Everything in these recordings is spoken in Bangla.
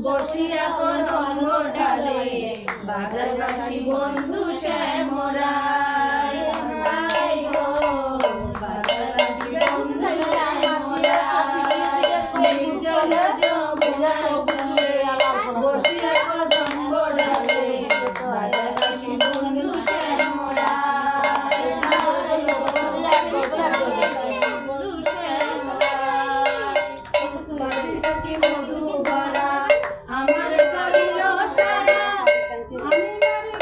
বসিয়া কদম্ব ডালে বাজায় বাঁশি বন্ধু শ্যামরায়। হাই গো বাজায় বাঁশি বন্ধু শ্যামরায়, নির্জন যমুনার কূলে বসিয়া কদম্ব ডালে বাজায় বাঁশি বন্ধু শ্যামরায়। বাঁশিটা কি মধু ভরা আমার করিল সারা, আমি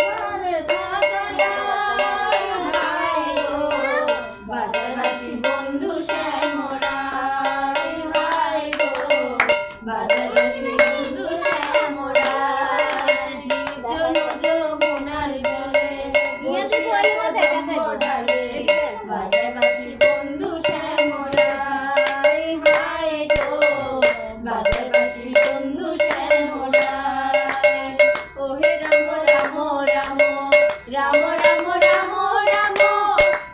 ঘরে থাকা নাই। হাই গো বাজায় বাঁশি বন্ধু শ্যামরায়। হাই গো বাজায় বাঁশি বন্ধু শ্যামরায়, নির্জন যমুনার জলে বসিয়া কদম্ব ডালে বাজায় বাঁশি বন্ধু শ্যামরায়। হাই গো বাজায় বাঁশি বন্ধু শ্যামরায়। ওহে রাম রাম রাম রাম রাম রাম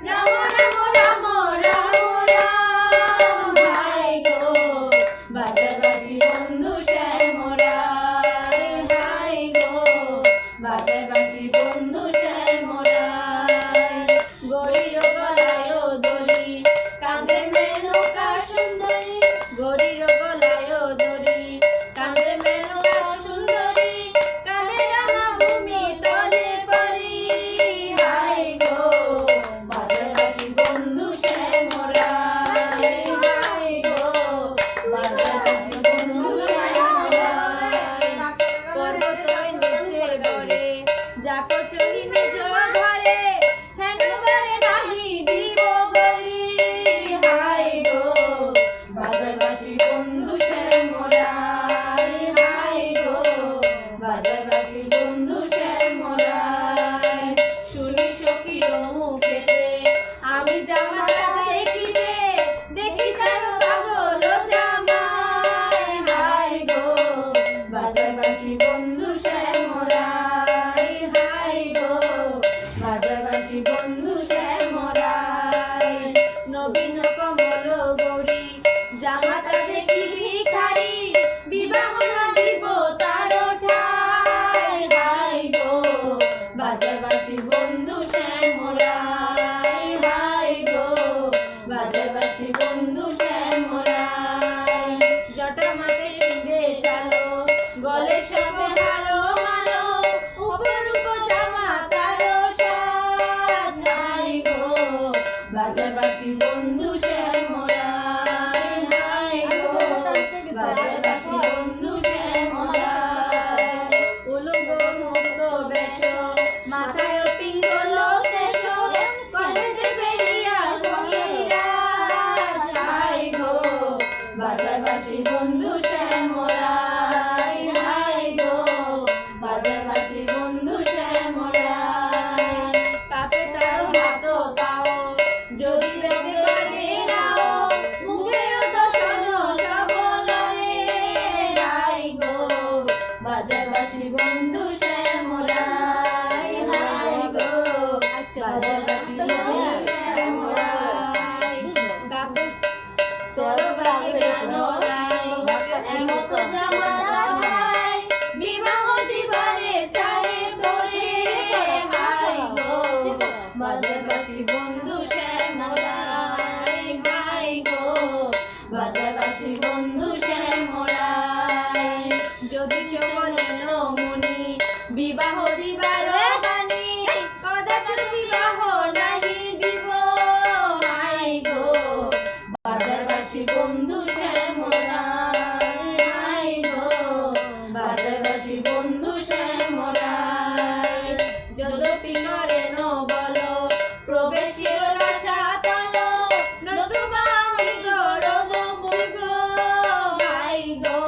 রাম রাম রাম রাম রাম রাম। হাই গো বাজায় বাঁশি বন্ধু শ্যামরায়। হাই গো বাজায় বাঁশি বন্ধু শ্যামরায়। গরির গলায় দড়ি কাঁধে মেনকা সুন্দরী, গরির গলায় দড়ি কাঁধে মেনকা সুন্দরী, কালে রামা ভূমি তলে পড়ি। হাই গো বাজায় বাঁশি বন্ধু শ্যামরায়। হাই গো বাজায় বাঁশি বন্ধু শ্যামরায়। পর্বত নিচে বরে যাকো চলিবে ঘরে, হেন বারে নাহি দিব গলি। হাই গো বাজায় বাঁশি বন্ধু শ্যামরায়। হাই গো বাজায় বাঁশি বন্ধু শ্যামরায়। শুনি সখীর মুখেতে আমি জামাতা দেখিতে, দেখি তার পাগল জামাই। হাই গো বাজায় বাঁশি বন্ধু শ্যামরায়। হাই গো বাজায় বাঁশি বন্ধু শ্যামরায়। নবীন কমল গৌরী জামাতা দেখি ভিখারি, বিবাহ না দিব তার ঠাই। হাই গো বাজায় বাঁশি বন্ধু শ্যামরায়। হাই গো বাজায় বাঁশি বন্ধু শ্যামরায়। জটা মাতে পিঁধে চালো গলে সবে হারো মালো, উপরূপ জামা তারো ছাজ। হাই গো বাজায় বাঁশি বন্ধু শ্যামরায়। হাই গো বাজায় বাঁশি বন্ধু শ্যামরায়। উলঙ্গ মুক্ত বেশ মাথায় পিঙ্গল কেশ, কলেতে বেরিয়া কবিরাজ। হাই গো বাজায় বাঁশি বন্ধু শ্যামরায়। হাই গো বাজায় বাঁশি বন্ধু শ্যামরায়। কাপে তার হাত পাও যদি বেঁধে করে নাও, মুখের দর্শন সবলরে। হাই গো বাজায় বাঁশি বন্ধু শ্যামরায়। হাই গো বাজায় বাঁশি বন্ধু শ্যামরায়। কাপে চলো বাড়ি গান গাই, এমত জামাতায় বিবাহ দিবারে চাহে তোরে। হাই গো বাজায় বাঁশি বন্ধু শ্যামরায়। হাই গো বাজায় বাঁশি বন্ধু শ্যামরায়। যদি চলেন মুনি বিবাহ দিবার বাণী, কদাচিৎ বিবাহ নাহি দিব। হাই গো বাজায় বাঁশি বন্ধু শ্যামরায়। হাই গো বাজায় বাঁশি বন্ধু শ্যামরায়। যদপি নরেন বল প্রবেশির রসাতল, নতুবা আমি গরব বইব। হাই গো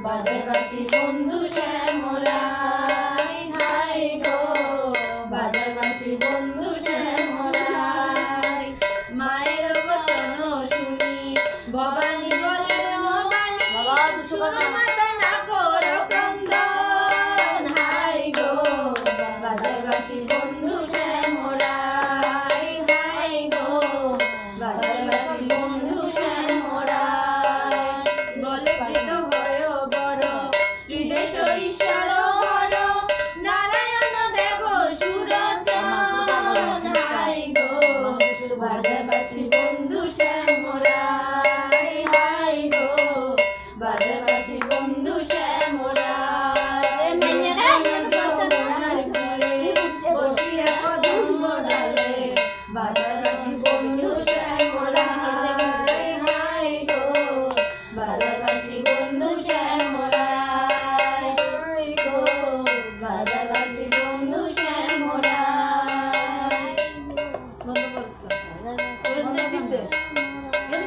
বাজায় বাঁশি বন্ধু শ্যামরায়। হাই গো বাজায় বাঁশি বন্ধু শ্যামরায়। মায়ের বচন শুনি ভবানী বলেন বাণী, শোনো মাতা না করো ক্রন্দন। হাই গো বাজায় বাঁশি বন্ধু শ্যামরায়। হাই গো বাজায় বাঁশি বন্ধু শ্যামরায়। বলে